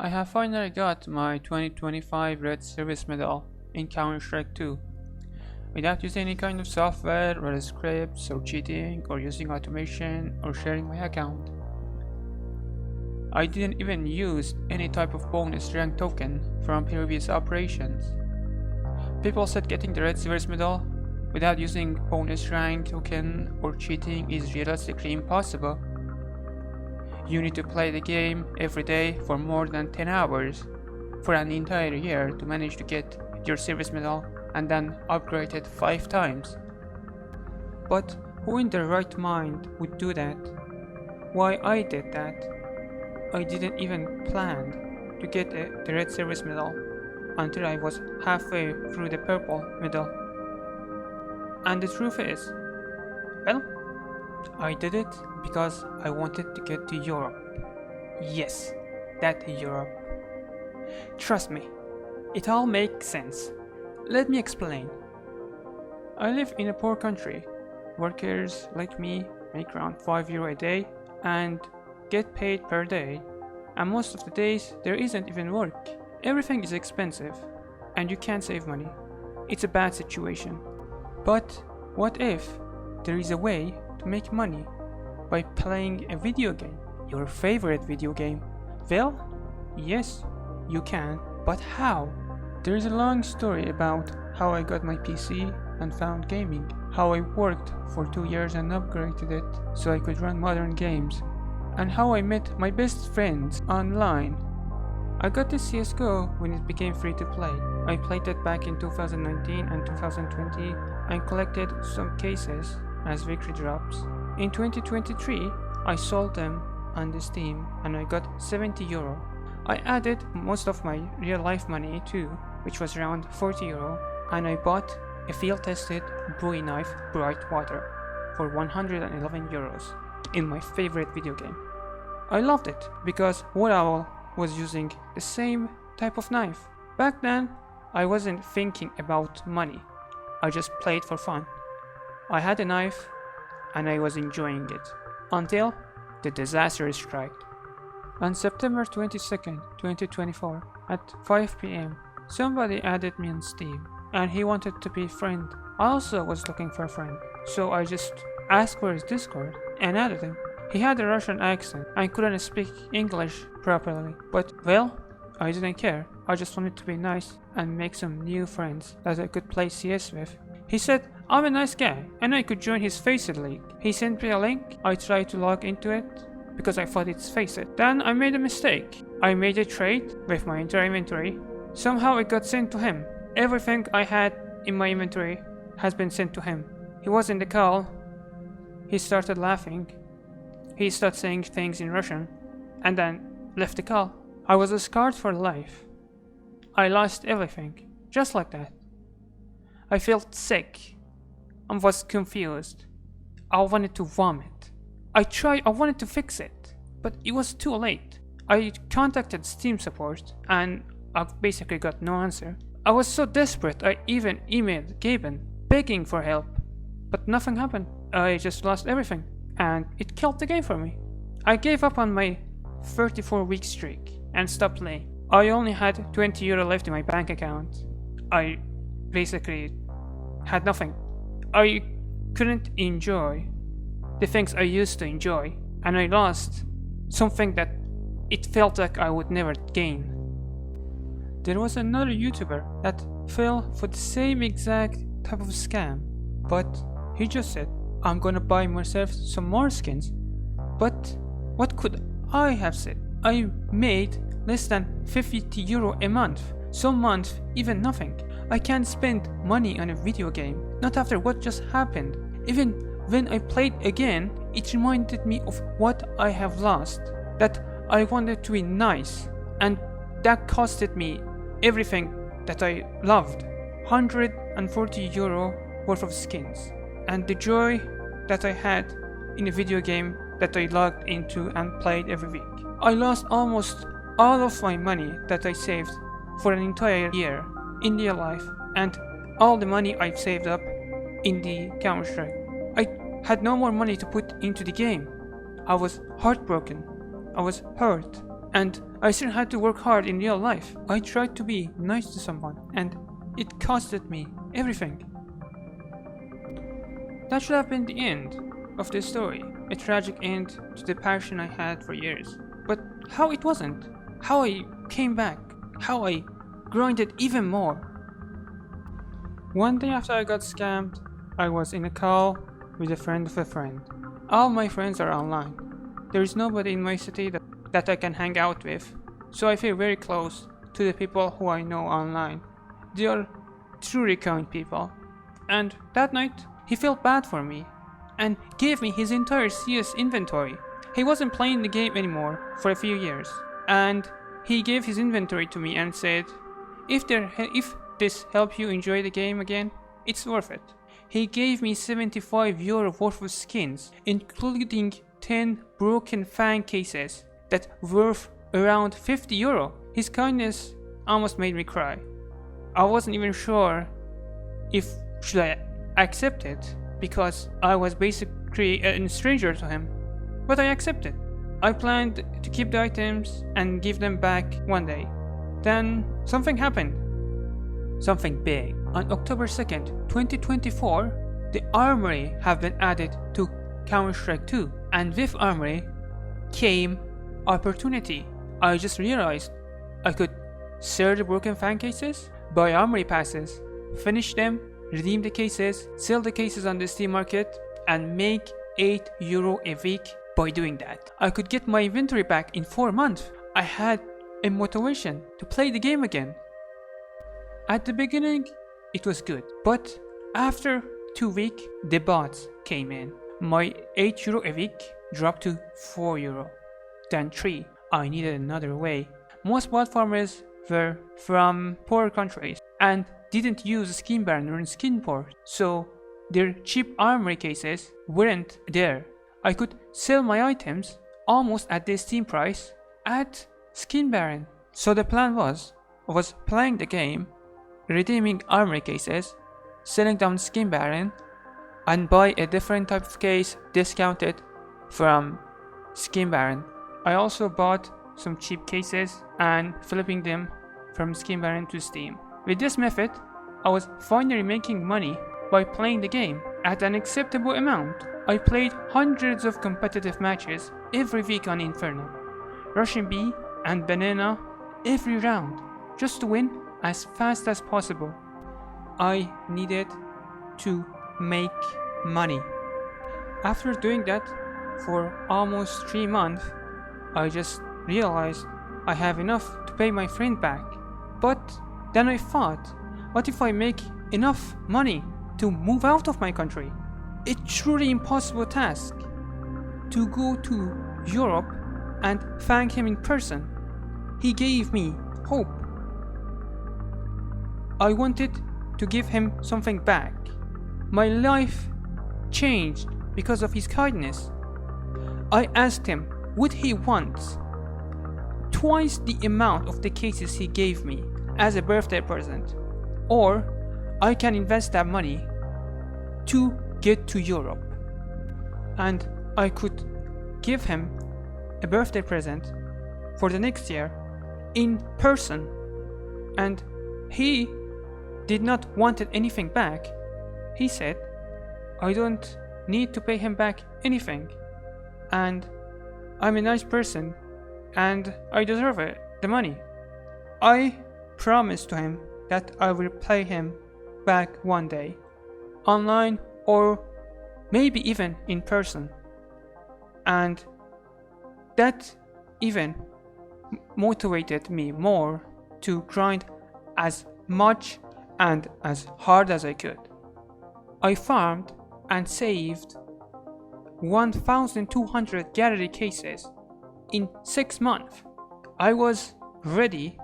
I have finally got my 2025 Red Service Medal in Counter-Strike 2, without using any kind of software or scripts or cheating or using automation or sharing my account. I didn't even use any type of bonus rank token from previous operations. People said getting the Red Service Medal without using bonus rank token or cheating is realistically impossible. You need to play the game every day for more than 10 hours for an entire year to manage to get your service medal and then upgrade it 5 times. But who in their right mind would do that? Why I did that? I didn't even plan to get the red service medal until I was halfway through the purple medal. And the truth is, well, I did it because I wanted to get to Europe. Yes, that Europe. Trust me, it all makes sense. Let me explain. I live in a poor country. Workers like me make around €5 a day and get paid per day. And most of the days there isn't even work. Everything is expensive and you can't save money. It's a bad situation. But what if there is a way to make money by playing a video game, your favorite video game? Well, yes, you can, but how? There is a long story about how I got my PC and found gaming, how I worked for 2 years and upgraded it so I could run modern games, and how I met my best friends online. I got the CS2 when it became free to play. I played it back in 2019 and 2020 and collected some cases as victory drops. In 2023, I sold them on the Steam and I got €70. I added most of my real life money too, which was around €40, and I bought a field-tested Bowie knife Bright Water for €111 in my favorite video game. I loved it because Woodall was using the same type of knife. Back then, I wasn't thinking about money. I just played for fun. I had a knife and I was enjoying it until the disaster struck. On September 22nd, 2024 at 5 p.m. somebody added me on Steam and he wanted to be a friend. I also was looking for a friend, so I just asked for his Discord and added him. He had a Russian accent and couldn't speak English properly, but well, I didn't care. I just wanted to be nice and make some new friends that I could play CS with. He said I'm a nice guy and I could join his Faceit League. He sent me a link. I tried to log into it because I thought it's Faceit. Then I made a mistake. I made a trade with my entire inventory. Somehow it got sent to him. Everything I had in my inventory has been sent to him. He was in the call. He started laughing. He started saying things in Russian and then left the call. I was scarred for life. I lost everything, just like that. I felt sick and was confused. I wanted to vomit. I wanted to fix it, but it was too late. I contacted Steam support and I basically got no answer. I was so desperate I even emailed Gaben begging for help, but nothing happened. I just lost everything and it killed the game for me. I gave up on my 34-week streak and stopped playing. I only had €20 left in my bank account. I basically had nothing. I couldn't enjoy the things I used to enjoy, and I lost something that it felt like I would never gain. There was another YouTuber that fell for the same exact type of scam, but he just said, I'm gonna buy myself some more skins. But what could I have said? I made less than €50 a month. Some months even nothing. I can't spend money on a video game, not after what just happened. Even when I played again, it reminded me of what I have lost, that I wanted to be nice, and that costed me everything that I loved. €140 worth of skins, and the joy that I had in a video game that I logged into and played every week. I lost almost all of my money that I saved for an entire year in real life, and all the money I've saved up in the Counter-Strike. I had no more money to put into the game. I was heartbroken. I was hurt And I still had to work hard in real life. I tried to be nice to someone, and it costed me everything. That should have been the end of the story, a tragic end to the passion I had for years. But how it wasn't, how I came back, how I grinded even more. One day after I got scammed, I was in a call with a friend of a friend. All my friends are online. There is nobody in my city that I can hang out with, so I feel very close to the people who I know online. They are truly kind people. And that night, he felt bad for me and gave me his entire CS inventory. He wasn't playing the game anymore for a few years, and he gave his inventory to me and said, if this helps you enjoy the game again, it's worth it. He gave me €75 worth of skins, including 10 broken fan cases that worth around €50. His kindness almost made me cry. I wasn't even sure if should I accept it, because I was basically a stranger to him. But I accepted. I planned to keep the items and give them back one day. Then something happened. Something big. On October 2nd, 2024, the armory have been added to Counter-Strike 2, and with armory came opportunity. I just realized I could sell the broken fan cases, buy armory passes, finish them, redeem the cases, sell the cases on the Steam market, and make €8 a week by doing that. I could get my inventory back in 4 months. I had a motivation to play the game again. At the beginning, it was good, but after 2 weeks, the bots came in. My €8 a week dropped to €4. Then 3, I needed another way. Most bot farmers were from poor countries and didn't use skin banner and skin port, so their cheap armory cases weren't there. I could sell my items almost at the Steam price at Skin Baron. So the plan was playing the game, redeeming armory cases, selling down Skin Baron, and buy a different type of case discounted from Skin Baron. I also bought some cheap cases and flipping them from Skin Baron to Steam. With this method, I was finally making money by playing the game at an acceptable amount. I played hundreds of competitive matches every week on Inferno, rushing B and Banana every round, just to win as fast as possible. I needed to make money. After doing that for almost 3 months, I just realized I have enough to pay my friend back. But then I thought, what if I make enough money to move out of my country? A truly impossible task. To go to Europe and thank him in person. He gave me hope. I wanted to give him something back. My life changed because of his kindness. I asked him what he wants. Twice the amount of the cases he gave me as a birthday present. Or I can invest that money to get to Europe. And I could give him a birthday present for the next year in person. And he did not want anything back. He said, I don't need to pay him back anything. And I'm a nice person and I deserve it, the money. I promised to him that I will pay him back one day, online or maybe even in person. And that even motivated me more to grind as much and as hard as I could. I farmed and saved 1,200 gallery cases in 6 months. I was ready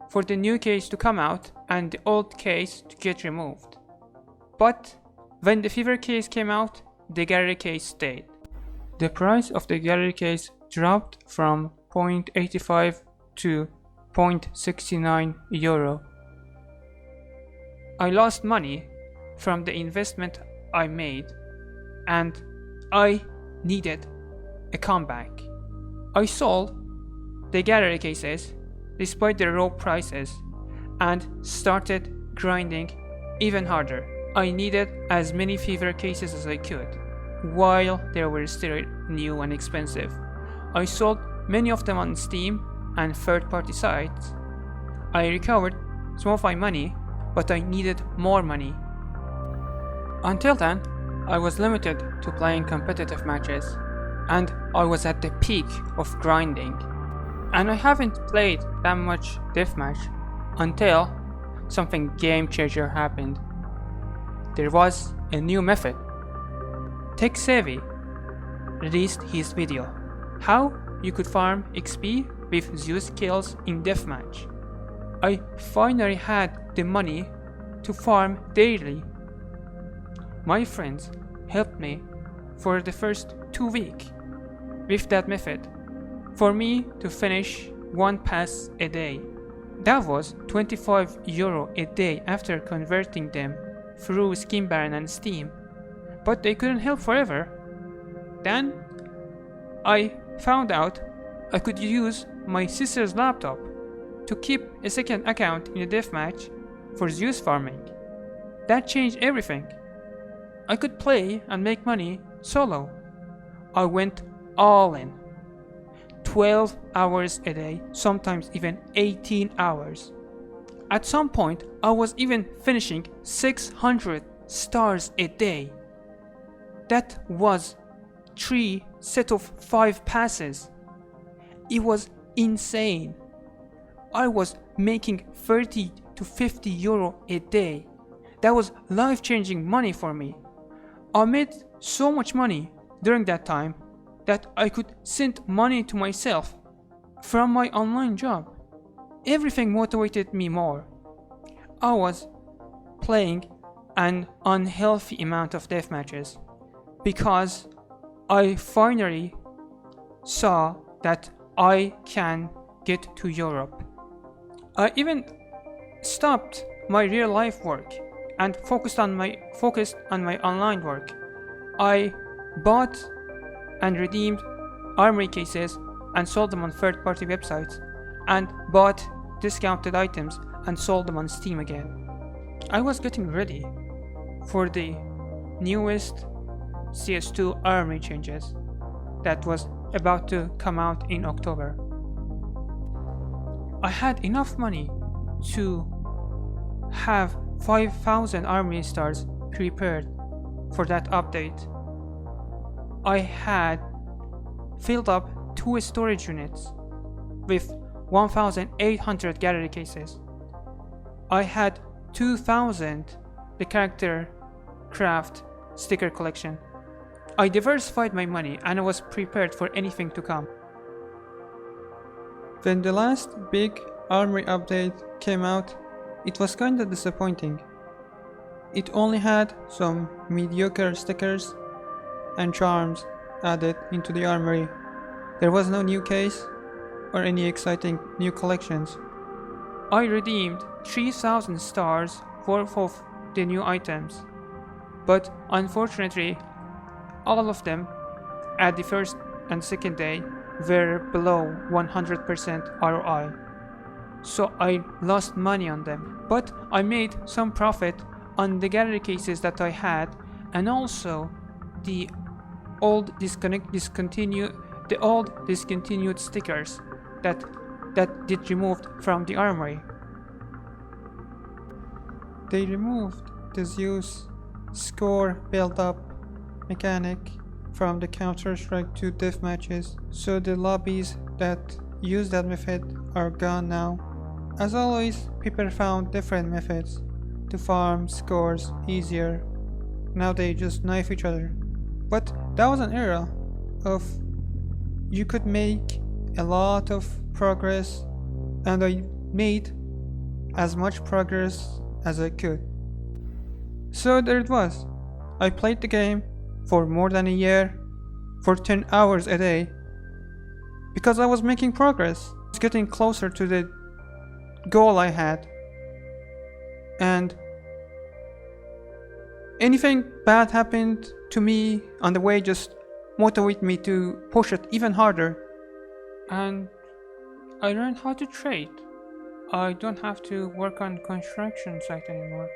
for the new case to come out and the old case to get removed. But when the fever case came out, the gallery case stayed. The price of the gallery case dropped from 0.85 to 0.69 euro. I lost money from the investment I made and I needed a comeback. I sold the gallery cases despite the low prices and started grinding even harder. I needed as many fever cases as I could, while they were still new and expensive. I sold many of them on Steam and third-party sites. I recovered some of my money, but I needed more money. Until then, I was limited to playing competitive matches, and I was at the peak of grinding. And I haven't played that much deathmatch until something game-changer happened. There was a new method. Tech Savvy released his video, how you could farm XP with Zeus kills in deathmatch. I finally had the money to farm daily. My friends helped me for the first 2 weeks with that method for me to finish 1 pass a day. That was €25 a day after converting them through Skin Baron and Steam, but they couldn't help forever. Then I found out I could use my sister's laptop to keep a second account in a deathmatch for Zeus farming. That changed everything. I could play and make money solo. I went all in. 12 hours a day, sometimes even 18 hours. At some point, I was even finishing 600 stars a day. That was 3 sets of 5 passes. It was insane. I was making 30 to €50 a day. That was life-changing money for me. I made so much money during that time that I could send money to myself from my online job. Everything motivated me more. I was playing an unhealthy amount of deathmatches because I finally saw that I can get to Europe. I even stopped my real life work and focused on my online work. I bought and redeemed armory cases and sold them on third-party websites, and bought discounted items and sold them on Steam again. I was getting ready for the newest CS2 armory changes that was about to come out in October. I had enough money to have 5,000 armory stars prepared for that update. I had filled up 2 storage units with 1,800 gallery cases. I had 2,000 the character craft sticker collection. I diversified my money and I was prepared for anything to come. When the last big armory update came out, it was kinda disappointing. It only had some mediocre stickers and charms added into the armory. There was no new case or any exciting new collections. I redeemed 3,000 stars worth of the new items, but unfortunately all of them at the first and second day were below 100% ROI, so I lost money on them. But I made some profit on the gallery cases that I had, and also the old discontinued stickers that did removed from the armory. They removed the Zeus score build-up mechanic from the Counter-Strike 2 deathmatches, so the lobbies that use that method are gone now. As always, people found different methods to farm scores easier. Now they just knife each other. But that was an era of you could make a lot of progress, and I made as much progress as I could. So there it was. I played the game for more than a year, for 10 hours a day, because I was making progress. I was getting closer to the goal I had, and anything bad happened to me on the way just motivated me to push it even harder. And I learned how to trade. I don't have to work on construction site anymore.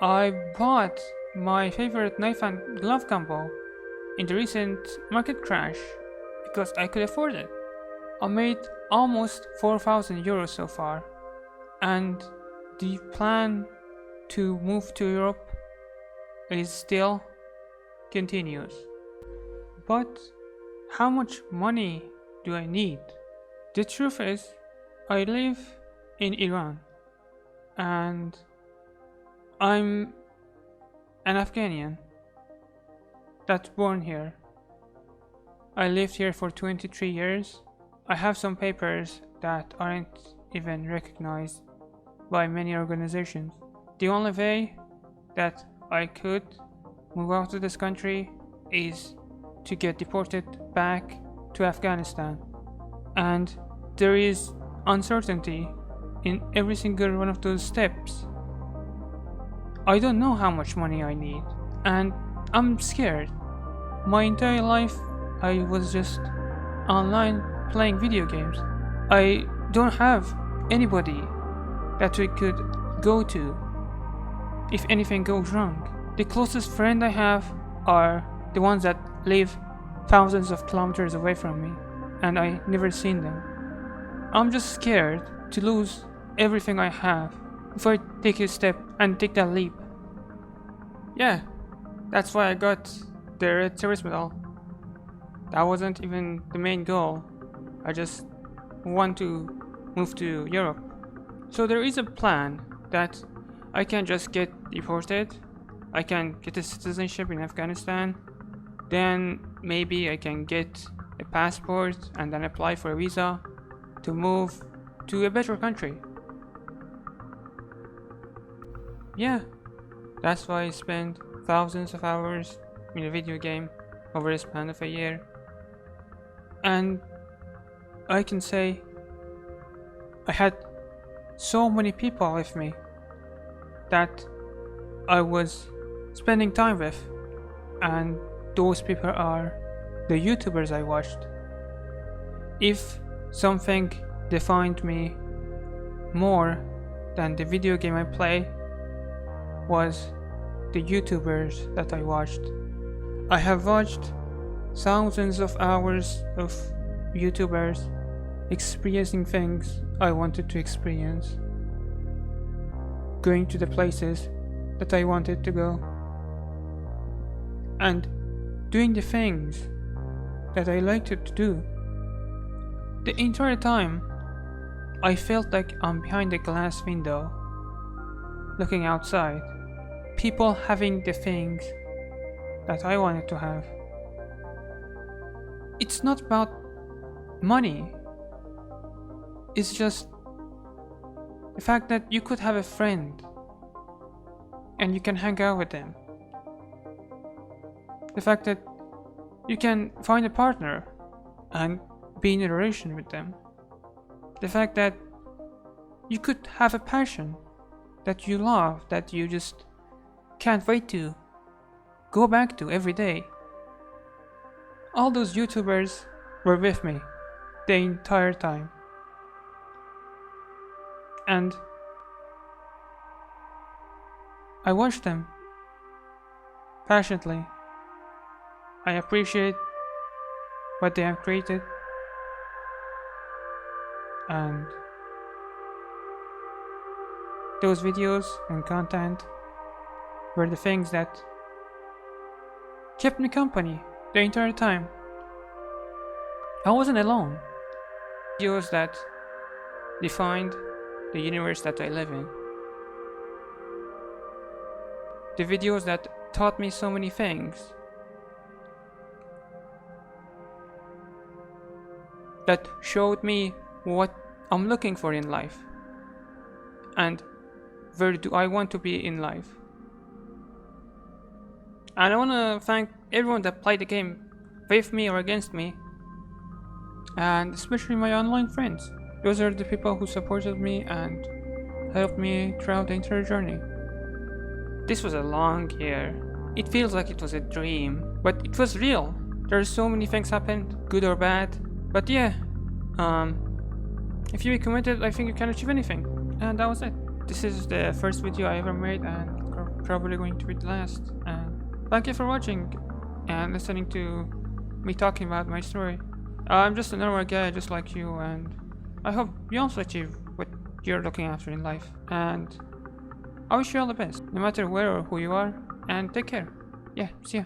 I bought my favorite knife and glove combo in the recent market crash because I could afford it. I made almost 4,000 euros so far, and the plan to move to Europe is still continuous. But how much money do I need? The truth is, I live in Iran and I'm an Afghanian that's born here. I lived here for 23 years. I have some papers that aren't even recognized by many organizations. The only way that I could move out of this country is to get deported back to Afghanistan. And there is uncertainty in every single one of those steps. I don't know how much money I need, and I'm scared. My entire life I was just online playing video games. I don't have anybody that we could go to if anything goes wrong. The closest friend I have are the ones that live thousands of kilometers away from me, and I never seen them. I'm just scared to lose everything I have if I take a step and take that leap. Yeah, that's why I got the Red Service Medal. That wasn't even the main goal. I just want to move to Europe. So there is a plan that I can just get deported. I can get a citizenship in Afghanistan. Then maybe I can get a passport and then apply for a visa to move to a better country. Yeah, that's why I spent thousands of hours in a video game over a span of a year. And I can say I had so many people with me that I was spending time with, and those people are the YouTubers I watched. If something defined me more than the video game I play, was the YouTubers that I watched. I have watched thousands of hours of YouTubers experiencing things I wanted to experience, going to the places that I wanted to go, and doing the things that I liked to do. The entire time, I felt like I'm behind a glass window, looking outside, people having the things that I wanted to have. It's not about money. It's just the fact that you could have a friend and you can hang out with them. The fact that you can find a partner and be in a relation with them. The fact that you could have a passion that you love, that you just can't wait to go back to every day. All those YouTubers were with me the entire time. And I watched them passionately. I appreciate what they have created, and those videos and content were the things that kept me company the entire time. I wasn't alone. Videos that defined the universe that I live in. The videos that taught me so many things. That showed me what I'm looking for in life. And where do I want to be in life. And I want to thank everyone that played the game with me or against me, and especially my online friends. Those are the people who supported me and helped me throughout the entire journey. This was a long year. It feels like it was a dream, but it was real. There are so many things happened, good or bad. But yeah, If you be committed, I think you can achieve anything. And that was it. This is the first video I ever made and probably going to be the last. And thank you for watching and listening to me talking about my story. I'm just a normal guy just like you, and I hope you also achieve what you're looking after in life. And I wish you all the best, no matter where or who you are, and take care. Yeah, see ya.